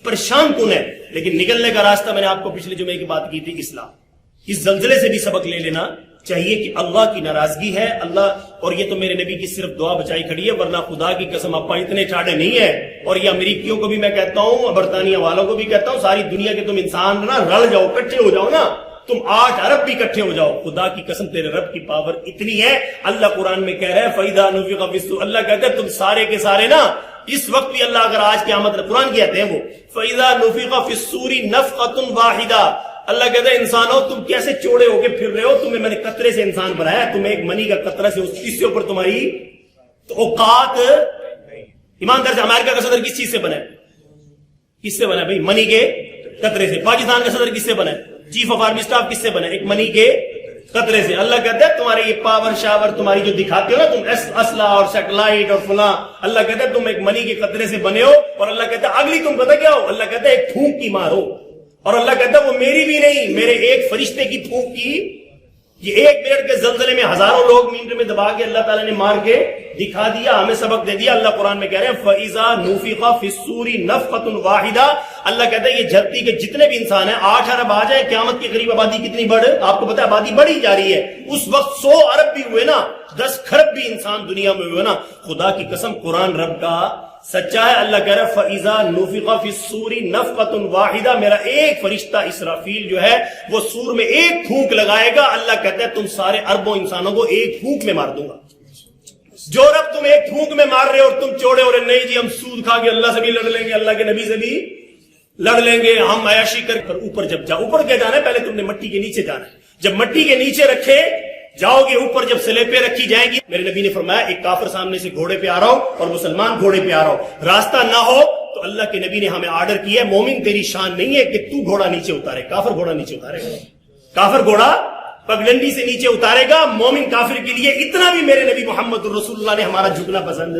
پریشان کن ہے، لیکن نکلنے کا راستہ میں نے آپ کو پچھلے جمعے کی بات کی تھی، اصلاح۔ اس زلزلے سے بھی سبق لے لینا چاہیے کہ اللہ کی ناراضگی ہے، اللہ، اور یہ تو میرے نبی کی صرف دعا بچائی کھڑی ہے، ورنہ خدا کی قسم اپا اتنے ٹھاڑے نہیں ہے۔ اور یہ امریکیوں کو بھی میں کہتا ہوں، برطانیہ والوں کو بھی کہتا ہوں، ساری دنیا کے تم انسان نا رل جاؤ، اکٹھے ہو جاؤ نا، تم 8 ارب بھی اکٹھے ہو جاؤ، خدا کی قسم تیرے رب کی پاور اتنی ہے۔ اللہ قرآن میں کہہ رہا ہے فَإِذَا نُفِخَ فِي الصُّورِ، اللہ کہتا ہے تم سارے کے سارے نا اس وقت بھی، اللہ اگر آج قیامت، قرآن کہتے ہیں وہ فَإِذَا نُفِخَ فِي الصُّورِ نَفْخَةٌ وَاحِدَةٌ، اللہ کہتا ہے انسانوں تم کیسے چوڑے ہو کے پھر رہے ہو، تمہیں میں نے قطرے سے انسان بنایا، تمہیں ایک منی کا قطرہ سے، اس سے اوپر تمہاری تو اوقات۔ ایماندار سے امریکہ کا صدر کس چیز سے بنا ہے؟ کس سے بنا ہے بھائی؟ منی کے قطرے سے۔ پاکستان کا صدر کس سے بنا ہے؟ چیف آف آرمی اسٹاف کس سے بنا ہے؟ ایک منی کے قطرے سے۔ اللہ کہتا ہے تمہارے یہ پاور شاور تمہاری جو دکھاتے ہو نا تم، اسلحہ اور سیٹلائٹ اور فلاں، اللہ کہتا ہے تم ایک منی کے قطرے سے بنے ہو، اور اللہ کہتا ہے اگلی تم پتہ کیا ہو؟ اللہ کہتا ہے ایک پھونک کی مار ہو، اور اللہ کہتا ہے وہ میری بھی نہیں، میرے ایک فرشتے کی پھونک کی۔ یہ 1 منٹ کے زلزلے میں ہزاروں لوگ منٹ میں دبا کے اللہ تعالیٰ نے مار کے دکھا دیا، ہمیں سبق دے دیا۔ اللہ قرآن میں کہہ رہے ہیں فَإِذَا نُفِخَ فِي الصُّورِ نَفْخَةٌ وَاحِدَةٌ، اللہ کہتا ہے یہ دھرتی کے جتنے بھی انسان ہیں 8 ارب آ جائیں، قیامت کے قریب آبادی کتنی بڑھ، آپ کو پتا ہے آبادی بڑھی جا رہی ہے، اس وقت 100 ارب بھی ہوئے نا، 10 کھرب بھی انسان دنیا میں ہوئے نا، خدا کی قسم قرآن رب کا سچا ہے۔ اللہ کہہ رہا ہے فَإِذَا نُفِخَ فِي الصُّورِ نَفْخَةٌ وَاحِدَةٌ، میرا ایک فرشتہ اسرافیل جو ہے وہ سور میں ایک پھونک لگائے گا، اللہ کہتا ہے تم سارے اربوں انسانوں کو ایک پھونک میں مار دوں گا۔ جو رب تم ایک پھونک میں مار رہے اور تم چوڑے ہو رہے، نہیں جی ہم سود کھا کے اللہ سے بھی لڑ لیں گے، اللہ کے نبی سے بھی لڑ لیں گے، ہم عیاشی کر اوپر جب جاؤ، اوپر کیا جانا ہے؟ پہلے تم نے مٹی کے نیچے جانا ہے، جب مٹی کے نیچے رکھے جاؤ گے، اوپر جب سلیپیں رکھی جائیں گی، میرے نبی نے فرمایا ایک کافر سامنے سے گھوڑے پہ آ رہا ہو اور مسلمان گھوڑے پہ آ رہا ہو، راستہ نہ ہو تو اللہ کے نبی نے ہمیں آرڈر کیا ہے، مومن تیری شان نہیں ہے کہ تو گھوڑا نیچے اتارے، کافر گھوڑا نیچے اتارے گا، کافر گھوڑا پگڈنڈی سے نیچے اتارے گا، مومن کافر کے لیے اتنا بھی میرے نبی محمد رسول اللہ نے ہمارا جھکنا پسند۔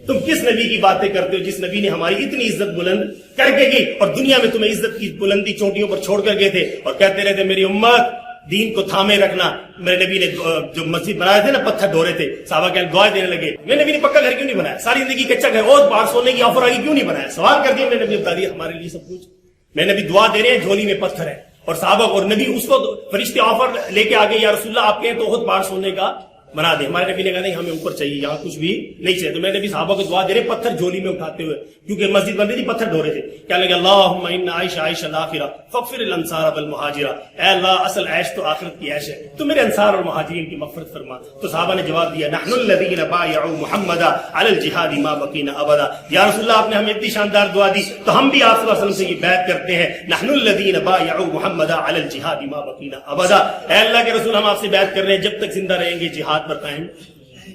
تم کس نبی کی باتیں کرتے ہو جس نبی نے ہماری اتنی عزت بلند کر کے کی، اور دنیا میں تمہیں عزت کی بلندی چوٹیوں پر چھوڑ کر گئے تھے، اور کہتے رہتے میری امت دین کو تھامے رکھنا۔ میرے نبی نے جو مسجد بنائے تھے نا، پتھر ڈھورے تھے، صحابہ کے دعائیں دینے لگے، میرے نبی نے پکا گھر کیوں نہیں بنایا؟ ساری زندگی کچا گھر اور باہر سونے کی آفر آگی کیوں نہیں بنایا؟ سوال کر دیا میرے نبی، بتا دیا ہمارے لیے سب کچھ۔ میرے نبی دعا دے رہے ہیں، جھولی میں پتھر ہے، اور صحابہ اور نبی اس کو فرشتے آفر لے کے آگے، یا رسول اللہ آپ کہیں تو خود باہر سونے کا بنا دے۔ ہمارے نبی نے کہا نہیں ہمیں اوپر چاہیے، یہاں کچھ بھی نہیں چاہیے۔ تو میرے نبی صحابہ کو دعا دے رہے پتھر جھولی میں اٹھاتے ہوئے، کیونکہ مسجد بن رہی تھی، پتھر ڈھو رہے تھے، کیا لگا اللہم ان عیش عیش الاخرہ فاغفر الانصار والمہاجرہ، اے اللہ اصل عیش تو آخرت کی عیش ہے، تو میرے انصار اور مہاجرین کی مغفرت فرما۔ تو صحابہ نے جواب دیا نحن الذین بایعوا محمدا علی الجہاد ما بقینا ابدا، یا رسول اللہ آپ نے ہمیں اتنی شاندار دعا دی تو ہم بھی آپ صلی اللہ علیہ وسلم سے یہ بیعت کرتے ہیں، نحن الذین بایعوا محمدا علی الجہاد ما بقینا ابدا، اے اللہ کے رسول ہم آپ سے بیعت کر رہے ہیں جب تک زندہ رہیں گے جہاد پر قائم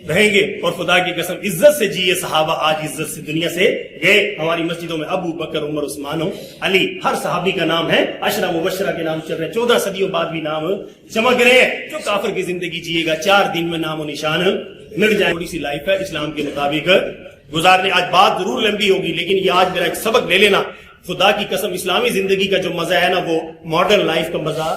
رہیں گے۔ اور خدا کی قسم عزت سے جیے صحابہ، آج عزت سے دنیا سے گئے۔ ہماری مسجدوں میں ابو بکر، عمر، عثمان، علی، ہر صحابی کا نام ہے، عشرہ مبشرہ کے نام چل رہے ہیں، 14 صدیوں بعد بھی نام چمک رہے ہیں۔ جو کافر کی زندگی جیے گا 4 دن میں نام و نشان مٹ جائے۔ تھوڑی سی لائف ہے اسلام کے مطابق گزارنے، آج بات ضرور لمبی ہوگی لیکن یہ آج میرا ایک سبق لے لینا، خدا کی قسم اسلامی زندگی کا جو مزہ ہے نا، وہ ماڈرن لائف کا مزہ،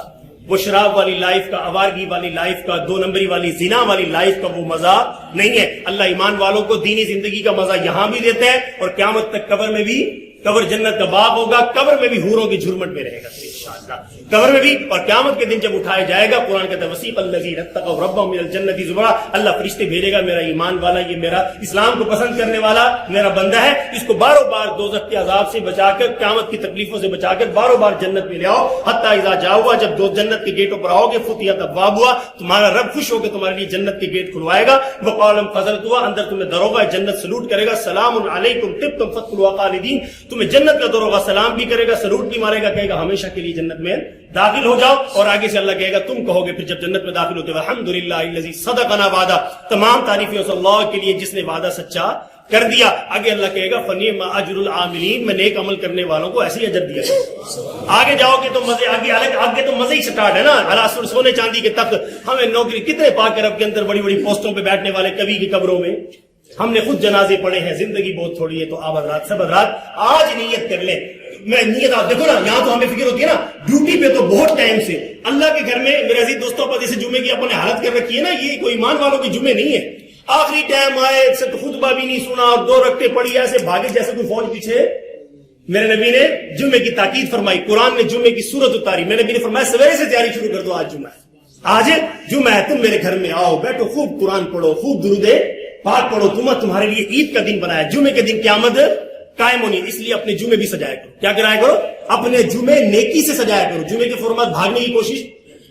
وہ شراب والی لائف کا، آوارگی والی لائف کا، 2 نمبری والی زنا والی لائف کا وہ مزہ نہیں ہے۔ اللہ ایمان والوں کو دینی زندگی کا مزہ یہاں بھی دیتا ہے، اور قیامت تک قبر میں بھی، قبر جنت کا باغ ہوگا، قبر میں بھی حوروں کی جھرمٹ میں رہے گا انشاءاللہ، قبر میں بھی۔ اور قیامت کے دن جب اٹھایا جائے گا، قرآن کہتا ہے وسیق الذین اتقوا ربهم الى الجنۃ زمرا، اللہ فرشتے بھیجے گا، میرا ایمان والا، یہ میرا اسلام کو پسند کرنے والا میرا بندہ ہے، اس کو باروں بار دوزخ کے عذاب سے بچا کر، قیامت کی تکلیفوں سے بچا کر باروں بار جنت میں لے آؤ، حتی اذا جاؤا، جب دو جنت کے گیٹوں پر آؤ گے، فتحت ابوابها، تمہارا رب خوش ہو کے تمہارے لیے جنت کے گیٹ کھلوائے گا، وقال فضلتها، اندر تمہیں دروغہ جنت سلوٹ کرے گا، سلام علیکم طبتم فادخلوها خالدین، تمہیں جنت کا دروغہ سلام بھی کرے گا، سلوٹ بھی مارے گا، کہے گا ہمیشہ کے لیے جنت میں داخل ہو جاؤ۔ اور آگے سے اللہ کہے گا تم کہو گے پھر جب جنت میں داخل ہوتے ہوئے الحمدللہ الذی صدقنا وعدہ، تمام تعریفیں اس اللہ کے لیے جس نے وعدہ سچا کر دیا۔ آگے اللہ کہے گا فنعم اجر العاملین، میں نیک عمل کرنے والوں کو ایسے ہی اجر دیا گیا۔ آگے جاؤ گے تو مزے، آگے تو مزے ہی سٹارٹ ہے نا، علاسر سونے چاندی کے تخت، ہمیں نوکری، کتنے پاک عرب کے اندر بڑی بڑی پوسٹوں پہ بیٹھنے والے کبھی کی قبروں میں ہم نے خود جنازے پڑھے ہیں، زندگی بہت تھوڑی ہے، تو آپ حضرات سب حضرات آج نیت کر لیں۔ میں نیت آپ دیکھو نا، یہاں تو ہمیں فکر ہوتی ہے نا، ڈیوٹی پہ تو بہت ٹائم سے اللہ کے گھر میں، میرے عزیز دوستوں پر جیسے جمعے کی اپنے حالت کر رکھی ہے نا، یہ کوئی ایمان والوں کے جمعے نہیں ہے، آخری ٹائم آئے خطبہ بھی نہیں سنا اور 2 رکعتیں پڑھی، ایسے بھاگے جیسے کوئی فوج پیچھے میرے نبی نے جمعے کی تاکید فرمائی, قرآن نے جمعے کی سورت اتاری, میرے نبی نے فرمایا سویرے سے تیاری شروع کر دو, آج جمعہ ہے, آج جمعہ ہے, تم میرے گھر میں آؤ, بیٹھو, خوب قرآن پڑھو, خوب درود پاک پڑھو, تمہارے لیے عید کا دن بنایا, جمعے کے دن قیامت قائم ہونی, اس لیے اپنے جمعے بھی سجایا کرو. کیا کرایا کرو؟ اپنے جمعے نیکی سے سجایا کرو. جمعے کے فورمات بھاگنے کی کوشش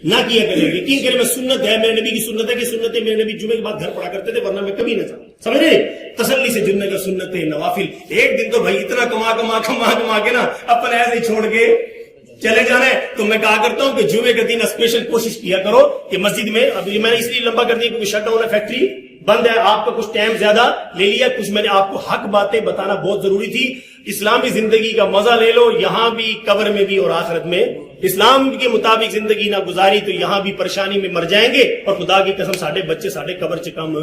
نہ کیا کریں. یقین کریں میں سنت ہے, میرے نبی کی سنت ہے کہ سنتیں میرے نبی جمعے کے بعد گھر پڑھا کرتے تھے, ورنہ میں کبھی نہ چاہتا. سمجھ رہے؟ تسلی سے جمعے کا سنتیں نوافل, ایک دن تو بھائی اتنا کما کے نا اپن ایسے ہی چھوڑ کے چلے جا رہے ہیں. تو میں کہا کرتا ہوں کہ جمعے کے دن اسپیشل کوشش کیا کرو کہ مسجد میں, ابھی میں نے اس لیے لمبا کر دیا کیونکہ شٹ ڈاؤن ہے, فیکٹری بند ہے, آپ کا کچھ ٹائم زیادہ لے لیا, کچھ میں نے آپ کو حق باتیں بتانا بہت ضروری تھی. اسلامی زندگی کا مزہ لے لو, یہاں بھی, قبر میں بھی اور آخرت میں. اسلام کے مطابق زندگی نہ گزاری تو یہاں بھی پریشانی میں مر جائیں گے, اور خدا کی قسم ساڈے بچے ساڈے قبر سے کم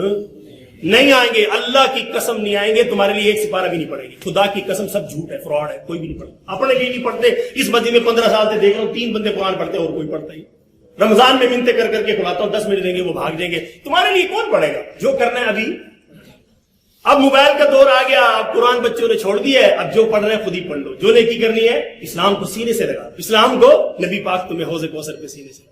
نہیں آئیں گے, اللہ کی قسم نہیں آئیں گے. تمہارے لیے ایک سپارہ بھی نہیں پڑے گی, خدا کی قسم سب جھوٹ ہے, فراڈ ہے, کوئی بھی نہیں پڑھتا. اپنے لیے نہیں پڑھتے. اس مسجد میں 15 سال سے دیکھ رہا ہوں 3 بندے قرآن پڑھتے اور کوئی پڑھتا ہی. رمضان میں منتیں کر کے کھلاتا ہوں, 10 منٹ دیں گے وہ بھاگ جائیں گے. تمہارے لیے کون پڑھے گا جو کرنا ہے ابھی؟ اب موبائل کا دور آ گیا, اب قرآن بچوں نے چھوڑ دیا ہے, اب جو پڑھ رہے ہیں خود ہی پڑھ لو. جو نیکی کرنی ہے اسلام کو سینے سے لگا, اسلام کو, نبی پاک تمہیں حوض کوثر پہ سینے سے,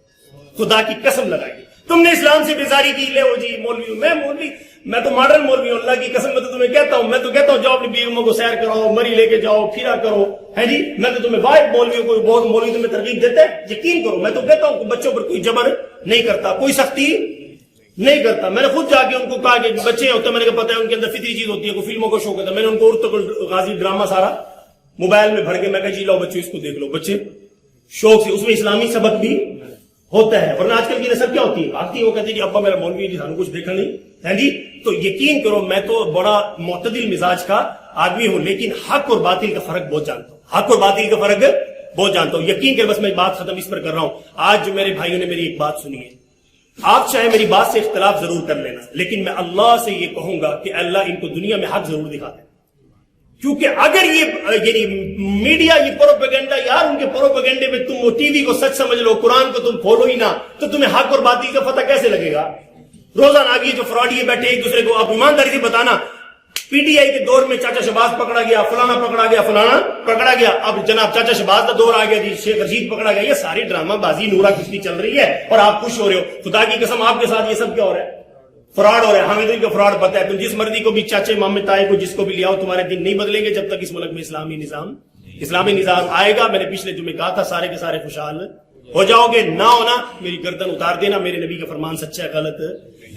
خدا کی قسم لگائی. تم نے اسلام سے بیزاری کی, لے وہ جی مولوی, میں تو ماڈرن مولوی ہوں, اللہ کی قسم میں تو تمہیں کہتا ہوں, میں تو کہتا ہوں جاؤ اپنی بیگموں کو سیر کراؤ, مری لے کے جاؤ, پھرا کرو, ہے جی. میں تو تمہیں واحد مولویوں کو, بہت مولوی تمہیں ترغیب دیتے ہیں, یقین کرو. میں تو کہتا ہوں بچوں پر کوئی جبر نہیں کرتا, کوئی سختی نہیں کرتا. میں نے خود جا کے ان کو کہا کہ بچے ہوتے ہیں, میں نے کہا پتا ہے ان کے اندر فطری چیز ہوتی ہے, کوئی فلموں کو شوق ہوتا ہے. میں نے ان کو ارطغرل غازی ڈرامہ سارا موبائل میں بھر کے, میں کہا جی لاؤ بچوں اس کو دیکھ لو. بچے شوق سے, اس میں اسلامی سبق بھی ہوتا ہے. ورنہ آج کل کی نسل کیا ہوتی ہے, آتی ہے وہ کہتے ہیں جی ابا میرا مولوی جی ہم کچھ دیکھا نہیں ہے جی. تو یقین کرو میں تو بڑا معتدل مزاج کا آدمی ہوں, لیکن حق اور باطل کا فرق بہت جانتا ہوں, حق اور باطل کا فرق بہت جانتا ہوں. یقین کر, بس میں بات ختم اس پر کر رہا ہوں. آج جو میرے بھائیوں نے میری ایک بات سنی ہے, آپ چاہے میری بات سے اختلاف ضرور کر لینا, لیکن میں اللہ سے یہ کہوں گا کہ اللہ ان کو دنیا میں حق ضرور دکھا دے. کیونکہ اگر یہ یعنی میڈیا یہ پروپیگنڈا, یار ان کے پروپیگنڈے میں تم وہ ٹی وی کو سچ سمجھ لو, قرآن کو تم کھولو ہی نہ, تو تمہیں حق اور باطل کا پتہ کیسے لگے گا؟ روزانہ آگے جو فراڈ یہ بیٹھے ایک دوسرے کو, آپ ایمانداری سے بتانا, پی ٹی آئی کے دور میں چاچا شہباز پکڑا گیا, فلانا پکڑا گیا, فلانا پکڑا گیا, اب جناب چاچا شہباز کا دور آ گیا جی, شیخ رشید پکڑا گیا. یہ ساری ڈرامہ بازی نورا کشتی چل رہی ہے اور آپ خوش ہو رہے ہو. خدا کی قسم آپ کے ساتھ یہ سب کیا ہو رہا ہے؟ فراڈ ہو رہا ہے. ہمیں تو ان کا فراڈ پتہ ہے. تم جس مرضی کو بھی, چاچے مامے تائے کو جس کو بھی لے آؤ, تمہارے دن نہیں بدلیں گے جب تک اس ملک میں اسلامی نظام آئے گا. میں نے پچھلے جمعے کہا تھا سارے کے سارے خوشحال ہو جاؤ گے, نہ ہونا میری گردن اتار دینا. میرے نبی کا فرمان سچا ہے غلط,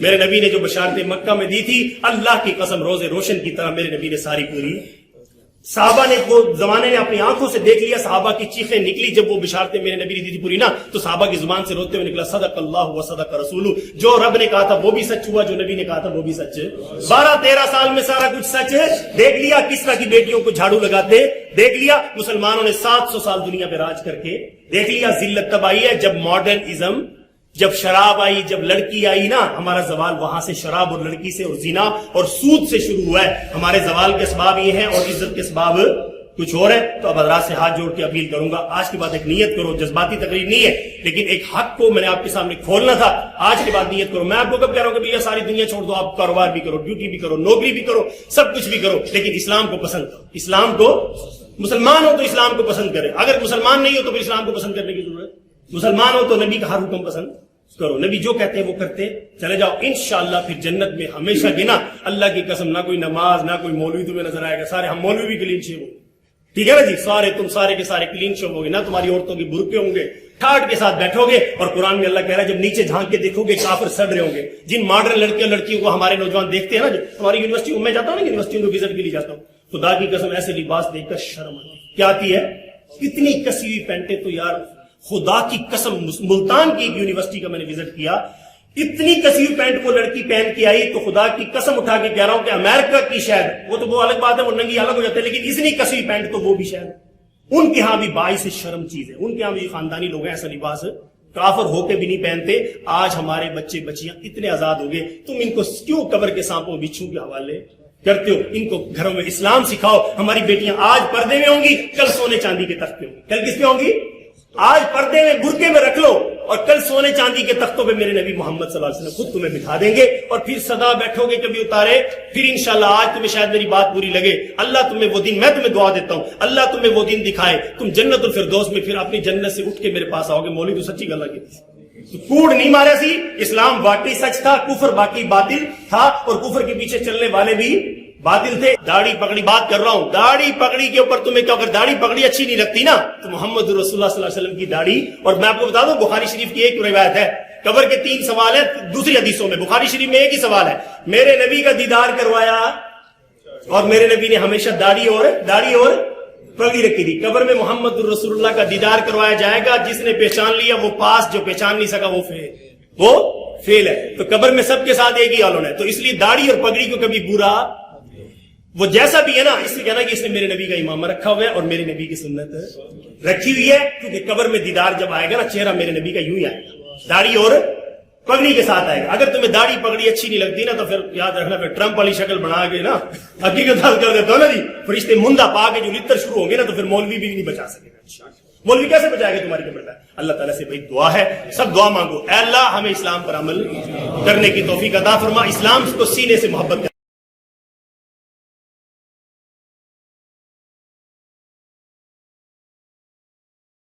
میرے نبی نے جو بشارتیں مکہ میں دی تھی, اللہ کی قسم روز روشن کی طرح میرے نبی نے ساری پوری. صحابہ نے, وہ زمانے نے اپنی آنکھوں سے دیکھ لیا, صحابہ کی چیخیں نکلی جب وہ بشارتیں میرے نبی نے دی تھی پوری نا, تو صحابہ کی زبان سے روتے ہوئے نکلا صدق اللہ و صدق رسولہ, جو رب نے کہا تھا وہ بھی سچ ہوا, جو نبی نے کہا تھا وہ بھی سچ. 12-13 سال میں سارا کچھ سچ دیکھ لیا. کسرا کی بیٹیوں کو جھاڑو لگاتے دیکھ لیا. مسلمانوں نے 700 سال دنیا پہ راج کر کے دیکھ لیا. ذلت تب آئی ہے جب ماڈرنزم, جب شراب آئی, جب لڑکی آئی نا, ہمارا زوال وہاں سے شراب اور لڑکی سے اور زنا اور سود سے شروع ہوا ہے. ہمارے زوال کے اسباب یہ ہیں اور عزت کے اسباب کچھ اور ہے. تو اب حضرات سے ہاتھ جوڑ کے اپیل کروں گا, آج کے بعد ایک نیت کرو, جذباتی تقریر نہیں ہے لیکن ایک حق کو میں نے آپ کے سامنے کھولنا تھا. آج کے بعد نیت کرو. میں آپ کو کب کہہ رہا ہوں کہ بھیا ساری دنیا چھوڑ دو, آپ کاروبار بھی کرو, ڈیوٹی بھی کرو, نوکری بھی کرو, سب کچھ بھی کرو, لیکن اسلام کو پسند کرو. اسلام کو, مسلمان ہو تو اسلام کو پسند کرے. اگر مسلمان نہیں ہو تو پھر اسلام کو پسند کرنے کی ضرورت. مسلمان ہو تو نبی کا ہر حکم پسند کرو, نبی جو کہتے ہیں وہ کرتے چلے جاؤ. انشاءاللہ پھر جنت میں ہمیشہ گنا. اللہ کی قسم نہ کوئی نماز, نہ کوئی مولوی تمہیں نظر آئے گا. سارے ہم مولوی بھی کلین شیو ہوں گے, ٹھیک ہے نا جی, سارے تم سارے کے سارے کلین شیو ہوں گے. نہ تمہاری عورتوں کے برقعے ہوں گے, ٹھاٹ کے ساتھ بیٹھو گے. اور قرآن میں اللہ کہہ رہا ہے جب نیچے جھانک کے دیکھو گے کافر سڑ رہے ہوں گے. جن ماڈرن لڑکیوں لڑکیوں کو ہمارے نوجوان دیکھتے ہیں نا, جو ہماری یونیورسٹی میں جاتا ہوں نا, یونیورسٹیوں کو وزٹ کے لیے جاتا ہوں, خدا کی قسم ایسے لباس دیکھ کر شرم کیا آتی ہے. کتنی کسی ہوئی پینٹیں, تو یار خدا کی قسم ملتان کی ایک یونیورسٹی کا میں نے وزٹ کیا, اتنی کسی ہوئی پینٹ وہ لڑکی پہن کے آئی, تو خدا کی قسم اٹھا کے کہہ رہا ہوں کہ امریکہ کی شاید, وہ تو وہ الگ بات ہے, وہ ننگی الگ ہو جاتے ہیں, لیکن اتنی کسی ہوئی پینٹ تو وہ بھی شاید ان کے ہاں بھی باعث شرم چیز ہے. ان کے ہاں بھی خاندانی لوگ ہیں ایسا لباس کافر ہو کے بھی نہیں پہنتے. آج ہمارے بچے بچیاں اتنے آزاد ہو گئے, تم ان کو کیوں قبر کے سانپوں بچھو کے حوالے کرتے ہو؟ ان کو گھروں میں اسلام سکھاؤ. ہماری بیٹیاں آج پردے میں ہوں گی, کل سونے چاندی کے تخت پہ ہوں گی. کل کس پہ ہوں گی؟ آج پردے میں برقعے میں رکھ لو اور کل سونے چاندی کے تختوں پہ میرے نبی محمد صلی اللہ علیہ وسلم خود تمہیں بٹھا دیں گے اور پھر سدا بیٹھو گے کبھی اتارے. پھر انشاءاللہ آج تمہیں شاید میری بات بری لگے, اللہ تمہیں وہ دن, میں تمہیں دعا دیتا ہوں اللہ تمہیں وہ دن دکھائے, تم جنت الفردوس میں پھر اپنی جنت سے اٹھ کے میرے پاس آؤ گے. مولوی تو سچی گل کی تو کوڑ نہیں مارا سی. اسلام واقعی سچ تھا, کفر باقی باطل تھا, اور کفر کے پیچھے چلنے والے بھی باطل تھے. داڑھی پگڑی بات کر رہا ہوں, داڑھی پگڑی کے اوپر تمہیں کیا, اگر داڑھی پگڑی اچھی نہیں لگتی نا تو محمد رسول اللہ صلی اللہ علیہ وسلم کی داڑھی. اور میں آپ کو بتا دوں بخاری شریف کی ایک روایت ہے, قبر کے 3 سوال ہیں دوسری حدیثوں میں, بخاری شریف میں ایک ہی سوال ہے, میرے نبی کا دیدار کروایا اور میرے نبی نے ہمیشہ داڑھی اور پگڑی رکھی تھی. قبر میں محمد رسول اللہ کا دیدار کروایا جائے گا, جس نے پہچان لیا وہ پاس, جو پہچان نہیں سکا وہ فیل ہے. تو قبر میں سب کے ساتھ ایک ہی حال ہونا ہے. تو اس لیے داڑھی اور پگڑی کو کبھی برا, وہ جیسا بھی ہے نا, اس لیے کہنا کہ اس نے میرے نبی کا امامہ رکھا ہوا ہے اور میرے نبی کی سنت رکھی ہوئی ہے, کیونکہ قبر میں دیدار جب آئے گا نا, چہرہ میرے نبی کا یوں ہی آئے گا, داڑھی اور پگڑی کے ساتھ آئے گا. اگر تمہیں داڑھی پگڑی اچھی نہیں لگتی نا تو پھر یاد رکھنا, پھر ٹرمپ والی شکل بنا کے نا حقیقت حل کر دیتا ہوں نا جی, فرشتے مندہ پا کے جو لتر شروع ہوں گے نا تو پھر مولوی بھی نہیں بچا سکے گا. مولوی کیسے بچائے گا تمہاری قبر کا؟ اللہ تعالیٰ سے بھائی دعا ہے, سب دعا مانگو, اے اللہ ہمیں اسلام پر عمل کرنے کی توفیق عطا فرما, اسلام کو سینے سے محبت